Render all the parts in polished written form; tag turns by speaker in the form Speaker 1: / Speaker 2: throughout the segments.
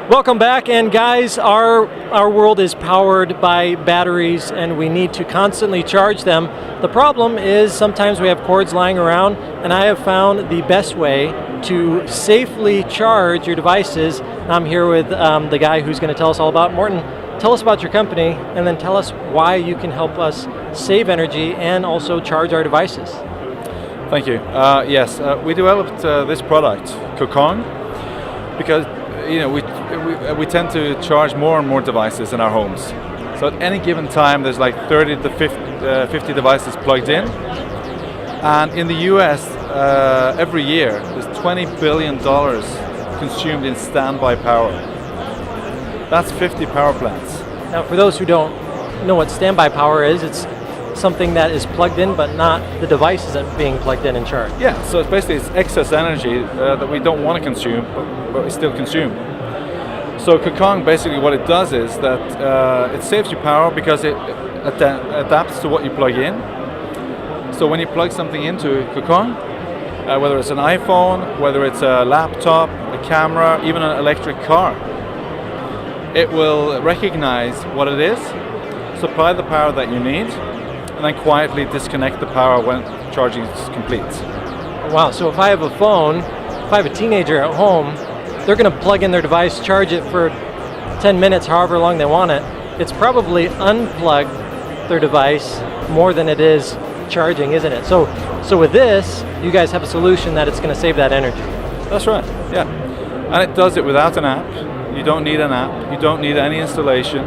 Speaker 1: Welcome back, and guys, our world is powered by batteries and we need to constantly charge them. The problem is sometimes we have cords lying around, and I have found the best way to safely charge your devices. I'm here with the guy who's going to tell us all about it. Morten, tell us about your company and then tell us why you can help us save energy and also charge our devices.
Speaker 2: Thank you. Yes, we developed this product, Kokong, because we tend to charge more and more devices in our homes. So at any given time, there's like 30 to 50 devices plugged in. And in the US, every year, there's $20 billion consumed in standby power. That's 50 power plants.
Speaker 1: Now, for those who don't know what standby power is, it's something that is plugged in, but not the devices that are being plugged in and charged.
Speaker 2: Yeah, so it's basically excess energy that we don't want to consume, but we still consume. So Kokong, basically what it does is that it saves you power because it adapts to what you plug in. So when you plug something into Kokong, whether it's an iPhone, whether it's a laptop, a camera, even an electric car, it will recognize what it is, supply the power that you need, and then quietly disconnect the power when charging is complete.
Speaker 1: Wow, so if I have a phone, if I have a teenager at home, they're going to plug in their device, charge it for 10 minutes, however long they want it. It's probably unplugged their device more than it is charging, isn't it? So with this, you guys have a solution that it's going to save that energy.
Speaker 2: That's right, yeah. And it does it without an app. You don't need an app. You don't need any installation.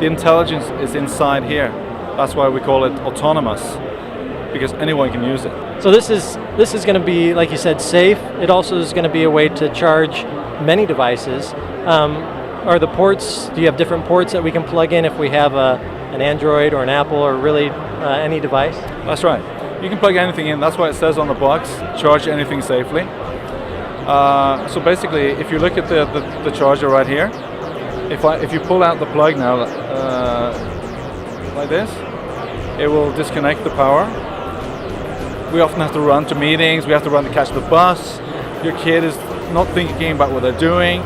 Speaker 2: The intelligence is inside here. That's why we call it autonomous, because anyone can use it. So
Speaker 1: this is going to be, like you said, safe. It also is going to be a way to charge many devices. Are the ports, do you have different ports that we can plug in if we have an Android or an Apple or really any device?
Speaker 2: That's right. You can plug anything in. That's why it says on the box, charge anything safely. So basically, if you look at the charger right here, if you pull out the plug now, like this, it will disconnect the power. We often have to run to meetings, we have to run to catch the bus. Your kid is not thinking about what they're doing,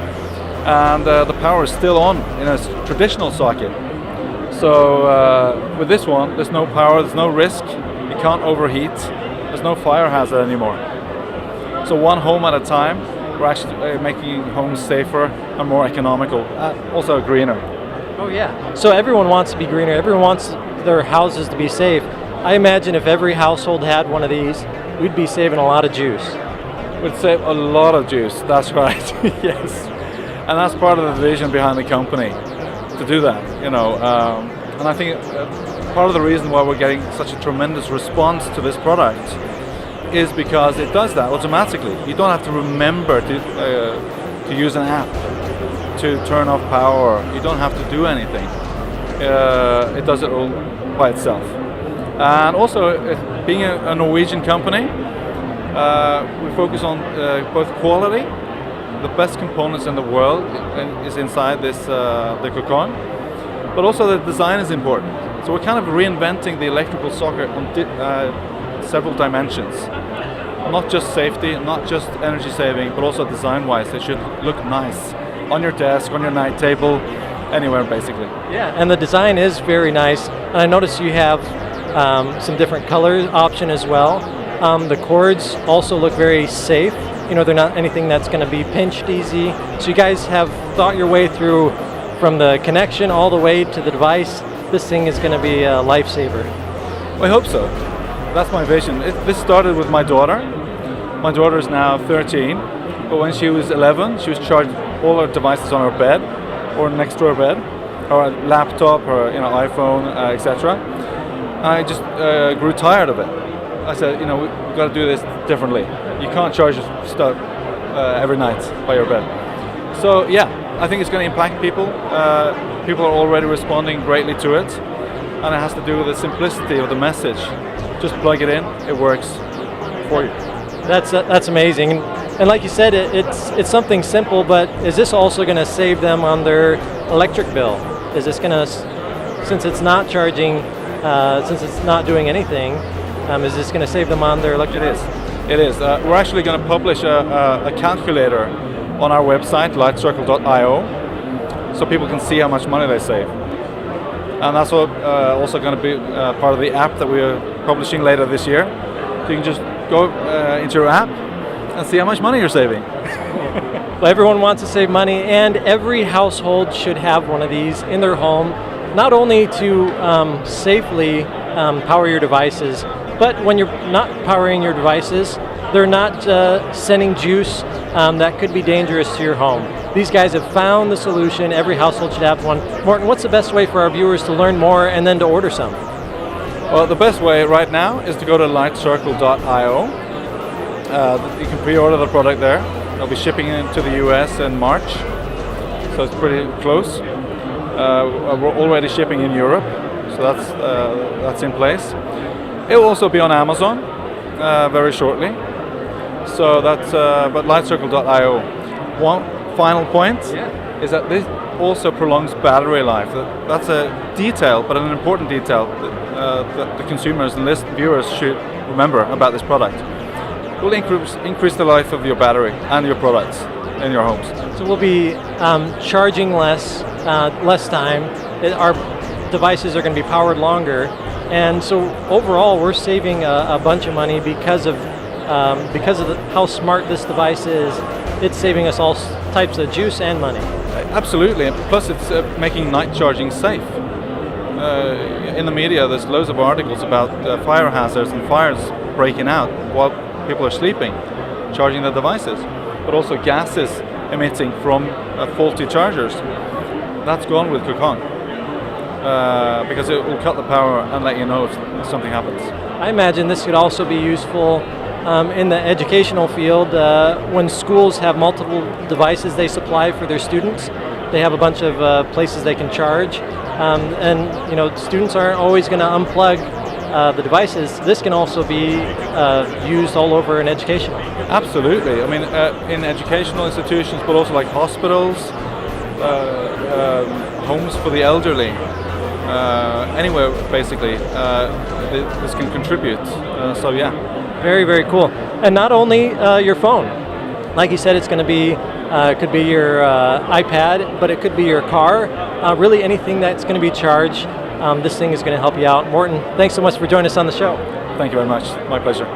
Speaker 2: and the power is still on in a traditional socket. So with this one, there's no power, there's no risk, it can't overheat, there's no fire hazard anymore. So one home at a time, we're actually making homes safer and more economical, also greener.
Speaker 1: Oh yeah, so everyone wants to be greener, everyone wants their houses to be safe. I imagine if every household had one of these, we'd be saving a lot of juice.
Speaker 2: We'd save a lot of juice, that's right, yes. And that's part of the vision behind the company, to do that, and I think part of the reason why we're getting such a tremendous response to this product is because it does that automatically. You don't have to remember to use an app to turn off power. You don't have to do anything. It does it all by itself. And also, being a Norwegian company, we focus on both quality. The best components in the world is inside this the Kokong, but also the design is important. So we're kind of reinventing the electrical socket on several dimensions. Not just safety, not just energy saving, but also design-wise. They should look nice on your desk, on your night table, anywhere basically. Yeah,
Speaker 1: and the design is very nice. And I noticed you have some different color option as well. The cords also look very safe. They're not anything that's going to be pinched easy. So you guys have thought your way through from the connection all the way to the device. This thing is going to be a lifesaver.
Speaker 2: I hope so. That's my vision. This started with my daughter. My daughter is now 13, but when she was 11, she was charging all her devices on her bed or next to her bed, her laptop, her iPhone, etc. I just grew tired of it. I said, we've got to do this differently. You can't charge your stuff every night by your bed. So yeah, I think it's going to impact people. People are already responding greatly to it, and it has to do with the simplicity of the message. Just plug it in, it works for you.
Speaker 1: That's amazing. And like you said, it's something simple, but is this also going to save them on their electric bill? Is this going to, since it's not charging, since it's not doing anything, is this going to save them on their electric bill?
Speaker 2: It is. We're actually going to publish a calculator on our website, lightcircle.io, so people can see how much money they save. And that's also going to be part of the app that we're publishing later this year. So you can just go into your app and see how much money you're saving.
Speaker 1: Well, everyone wants to save money, and every household should have one of these in their home, not only to safely power your devices, but when you're not powering your devices, they're not sending juice that could be dangerous to your home. These guys have found the solution. Every household should have one. Morten, what's the best way for our viewers to learn more and then to order some?
Speaker 2: Well, the best way right now is to go to lightcircle.io. You can pre-order the product there. They'll be shipping into the US in March, so it's pretty close. We're already shipping in Europe, so that's in place. It will also be on Amazon very shortly. So that's but lightcircle.io. One final point is that this also prolongs battery life. That's a detail, but an important detail that the consumers and viewers should remember about this product. It will increase the life of your battery and your products in your homes.
Speaker 1: So we'll be charging less time. Our devices are going to be powered longer, and so overall we're saving a bunch of money because of how smart this device is. It's saving us all types of juice and money.
Speaker 2: Absolutely, and plus it's making night charging safe. In the media there's loads of articles about fire hazards and fires breaking out while people are sleeping, charging their devices, but also gases emitting from faulty chargers. That's gone with Kokong, because it will cut the power and let you know if something happens.
Speaker 1: I imagine this could also be useful in the educational field. When schools have multiple devices they supply for their students, they have a bunch of places they can charge, and students aren't always going to unplug the devices. This can also be used all over in education.
Speaker 2: Absolutely. I mean, in educational institutions, but also like hospitals, homes for the elderly, anywhere basically, this can contribute. So yeah.
Speaker 1: Very, very cool. And not only your phone. Like you said, it's going to be, could be your iPad, but it could be your car. Really anything that's going to be charged. This thing is going to help you out. Morten, thanks so much for joining us on the show.
Speaker 2: Thank you very much. My pleasure.